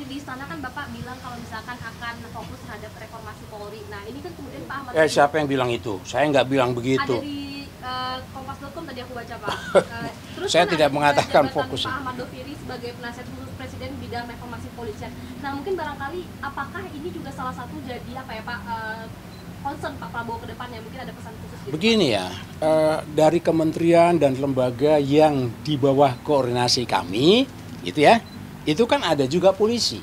di istana kan Bapak bilang kalau misalkan akan fokus terhadap reformasi Polri. Nah ini kan kemudian Pak Ahmad siapa yang bilang itu? Saya nggak bilang begitu. Ada di kompas.com tadi aku baca Pak. Terus Saya kan tidak mengatakan fokus fokus. Pak Ahmad Doviri sebagai penasihat khusus Presiden bidang reformasi polisian. Nah mungkin barangkali apakah ini juga salah satu jadi apa ya Pak concern Pak Prabowo ke depannya, mungkin ada pesan khusus gitu? Begini ya, dari kementerian dan lembaga yang di bawah koordinasi kami, gitu ya, itu kan ada juga polisi.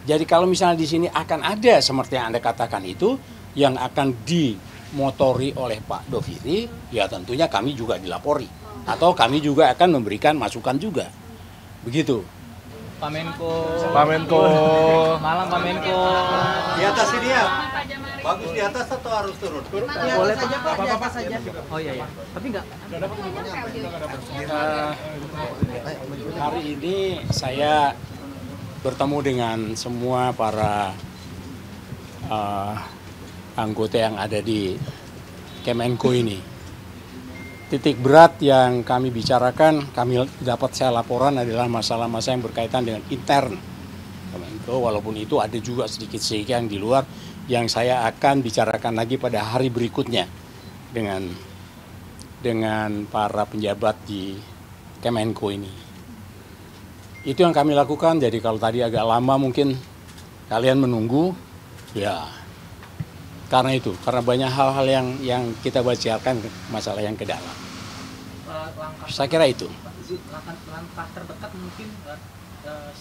Jadi kalau misalnya di sini akan ada seperti yang Anda katakan itu, yang akan dimotori oleh Pak Doviri, ya tentunya kami juga dilapori. Atau kami juga akan memberikan masukan juga. Begitu. Pak Menko. Pak Menko. Malam Pak Menko. Di atas ini ya. Bagus di atas atau harus turun? Boleh saja Pak, di atas saja. Oh iya ya. Tapi enggak. Hari ini saya bertemu dengan semua para anggota yang ada di Kemenko ini. Titik berat yang kami bicarakan, saya laporan adalah masalah-masalah yang berkaitan dengan intern Kemenko, walaupun itu ada juga sedikit-sedikit yang di luar yang saya akan bicarakan lagi pada hari berikutnya dengan para penjabat di Kemenko ini. Itu yang kami lakukan, jadi kalau tadi agak lama mungkin kalian menunggu, ya karena banyak hal-hal yang kita bicarakan masalah yang ke dalam. Saya kira itu. Langkah terdekat mungkin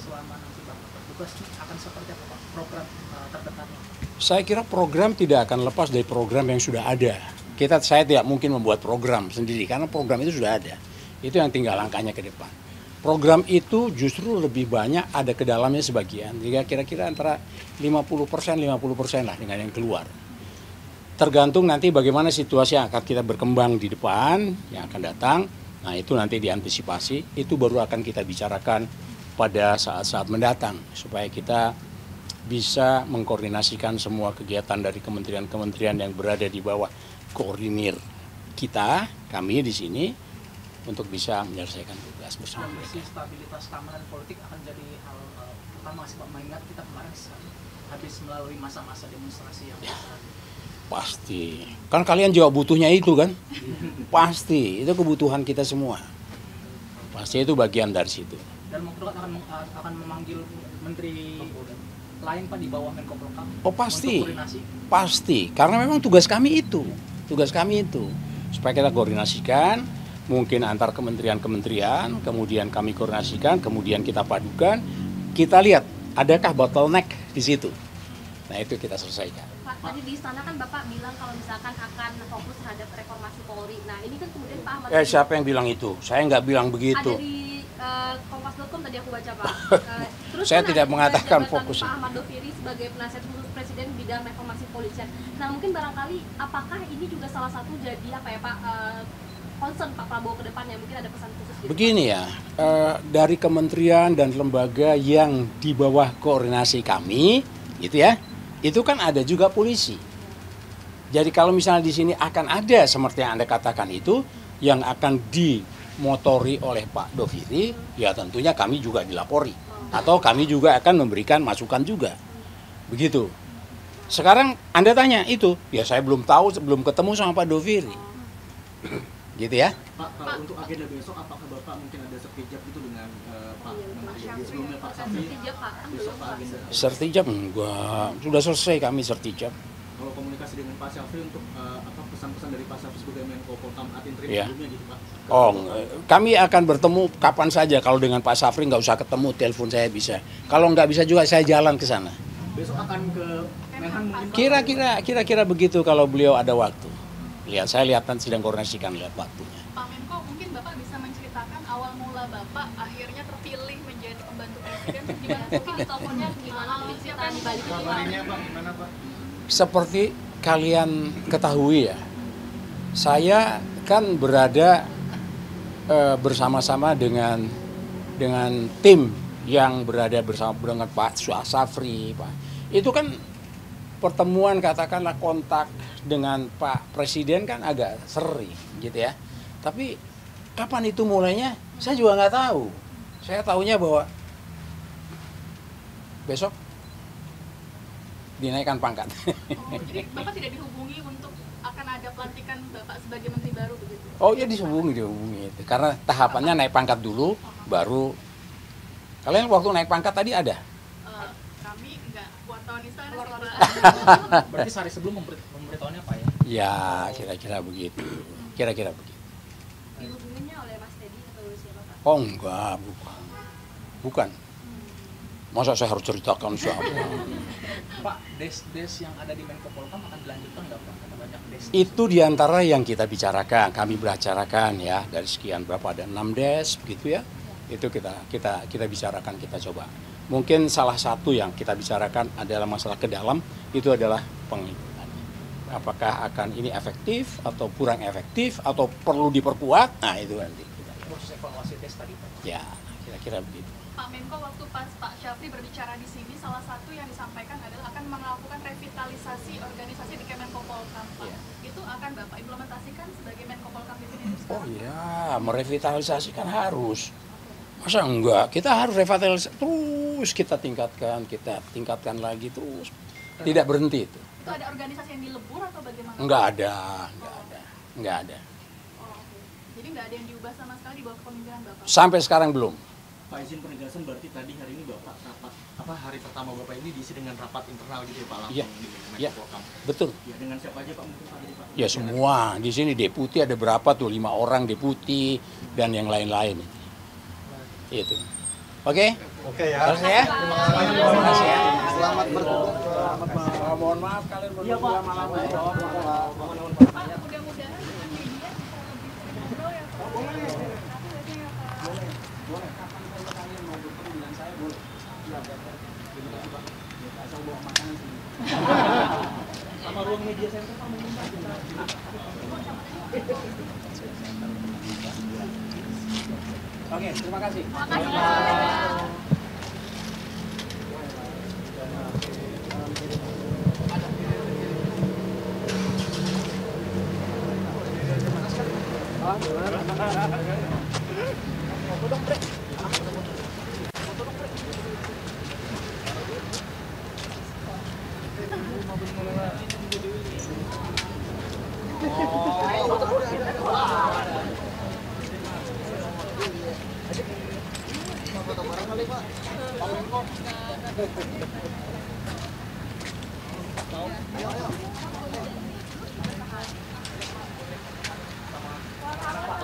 selama nanti Bapak bertugas akan seperti apa Pak? Program terdekatnya? Saya kira program tidak akan lepas dari program yang sudah ada. Saya tidak mungkin membuat program sendiri karena program itu sudah ada. Itu yang tinggal langkahnya ke depan. Program itu justru lebih banyak ada ke dalamnya sebagian. Jika kira-kira antara 50% lah dengan yang keluar. Tergantung nanti bagaimana situasi yang akan kita berkembang di depan, yang akan datang. Nah itu nanti diantisipasi, itu baru akan kita bicarakan pada saat-saat mendatang. Supaya kita bisa mengkoordinasikan semua kegiatan dari kementerian-kementerian yang berada di bawah koordinir kami di sini, untuk bisa menyelesaikan tugas bersama mereka. Stabilitas keamanan politik akan jadi hal utama sih Pak, mengingat kita kemarin habis melalui masa-masa demonstrasi yang Pasti. Kan kalian juga butuhnya itu kan? Pasti. Itu kebutuhan kita semua. Pasti itu bagian dari situ. Dan akan memanggil menteri lain Pak di bawah Menko Polhukam? Oh pasti. Untuk koordinasi? Pasti. Karena memang tugas kami itu. Supaya kita koordinasikan, mungkin antar kementerian-kementerian, kemudian kami koordinasikan, kemudian kita padukan, kita lihat adakah bottleneck di situ. Nah itu kita selesaikan. Pak, tadi di istana kan Bapak bilang kalau misalkan akan fokus terhadap reformasi Polri. Nah ini kan kemudian Pak Ahmad Siapa yang bilang itu? Saya nggak bilang begitu. Ada di kompas.com tadi aku baca Pak. Terus Saya kan tidak ada mengatakan jabatan fokus. Pak Ahmad Doviri sebagai penasihat khusus Presiden bidang reformasi polisian. Nah mungkin barangkali apakah ini juga salah satu jadi apa ya Pak concern Pak Prabowo ke depannya, mungkin ada pesan khusus gitu? Begini ya, dari kementerian dan lembaga yang di bawah koordinasi kami, gitu ya, itu kan ada juga polisi. Jadi kalau misalnya di sini akan ada seperti yang Anda katakan itu, yang akan dimotori oleh Pak Doviri, ya tentunya kami juga dilapori. Atau kami juga akan memberikan masukan juga. Begitu. Sekarang Anda tanya itu, ya saya belum tahu, belum ketemu sama Pak Doviri. Gitu ya. Pak, kalau untuk agenda besok, apakah Bapak mungkin ada sertijab itu dengan Pak Menteri sebelumnya Pak Syafri? Besok Pak agenda. Sertijab enggak, sudah selesai kami sertijab. Kalau komunikasi dengan Pak Syafri untuk pesan-pesan dari Pak Syafri sebagai Menko Polhukam Atintrim Ya. sebelumnya gitu Pak? Kami akan bertemu kapan saja. Kalau dengan Pak Syafri nggak usah ketemu, telepon saya bisa. Kalau nggak bisa juga saya jalan ke sana. Besok akan ke Menhan mungkin Pak? Kira-kira begitu kalau beliau ada waktu. Lihat, saya lihat nanti sedang koordinasikan lihat waktunya. Pak Menko, mungkin Bapak bisa menceritakan awal mula Bapak akhirnya terpilih menjadi pembantu presiden. Gimana mungkin di teleponnya gimana cerita di balik itu? Kabarnya Pak, gimana Pak? Seperti kalian ketahui ya, saya kan berada bersama-sama dengan tim yang berada bersama dengan Pak Syafri, Pak. Itu kan pertemuan, katakanlah kontak dengan Pak Presiden kan agak sering gitu ya. Tapi kapan itu mulainya saya juga nggak tahu. Saya tahunya bahwa besok dinaikkan pangkat. Oh, jadi Bapak tidak dihubungi untuk akan ada pelantikan Bapak sebagai menteri baru begitu? Oh iya dihubungi itu. Karena tahapannya naik pangkat dulu, baru. Kalian waktu naik pangkat tadi ada? Kami enggak, wartawan istana sih, Pak. Berarti sehari sebelum memberitahuannya Pak ya? Ya kira-kira begitu. Kira-kira begitu. Dihubunginya oleh Mas Teddy atau siapa Pak? Oh enggak, bukan. Masa saya harus ceritakan siapa? Pak, des yang ada di Menko Polhukam akan dilanjutkan nggak Pak? Karena banyak des. Itu diantara yang kita bicarakan, kami bicarakan ya, dari sekian berapa ada 6 des begitu ya. Itu kita bicarakan, kita coba. Mungkin salah satu yang kita bicarakan adalah masalah ke dalam, itu adalah pengliputan. Apakah akan ini efektif atau kurang efektif atau perlu diperkuat? Nah itu nanti. Proses evaluasi des tadi Pak. Ya, kira-kira begitu. Pak Menko waktu pas Pak Syafri berbicara di sini, salah satu yang disampaikan adalah akan melakukan revitalisasi organisasi di Kemenko Polhukam. Pak. Iya. Itu akan Bapak implementasikan sebagai Menko Polhukam di sini? Oh iya, merevitalisasi kan harus. Masa enggak? Kita harus revitalisasi terus, kita tingkatkan lagi terus. Tidak berhenti itu. Itu ada organisasi yang dilebur atau bagaimana? Enggak ada. Oh, oke. Jadi nggak ada yang diubah sama sekali di bawah kepemimpinan Bapak? Sampai sekarang belum. Pak, izin penegasan berarti tadi hari ini Bapak rapat, hari pertama Bapak ini diisi dengan rapat internal gitu ya Pak, langsung Iya. di Menko Iya. Polhukam. Betul. Ya, dengan siapa aja Pak mungkin Pak tadi Pak? Ya semua. Di sini deputi ada berapa tuh? 5 orang deputi dan yang lain-lain. Itu. Oke? Oke ya. Selesai ya? Terima kasih ya. Selamat bertugas. Mohon maaf kalian berdua malam. Pak, mudah-mudahan dengan media bisa lebih sering ngobrol ya Pak. Sama ruang media center Pak mungkin Pak. Oke, terima kasih. Makasih Pak.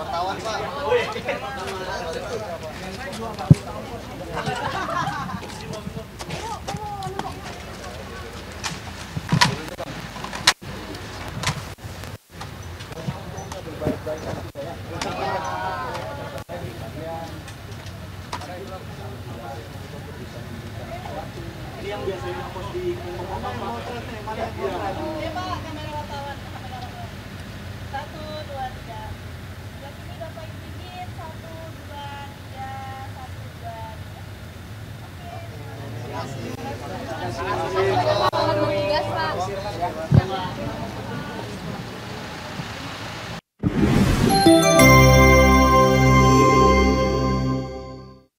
Wartawan Pak. Ini yang biasanya post di Menko Polhukam Pak. Ya Pak, kamera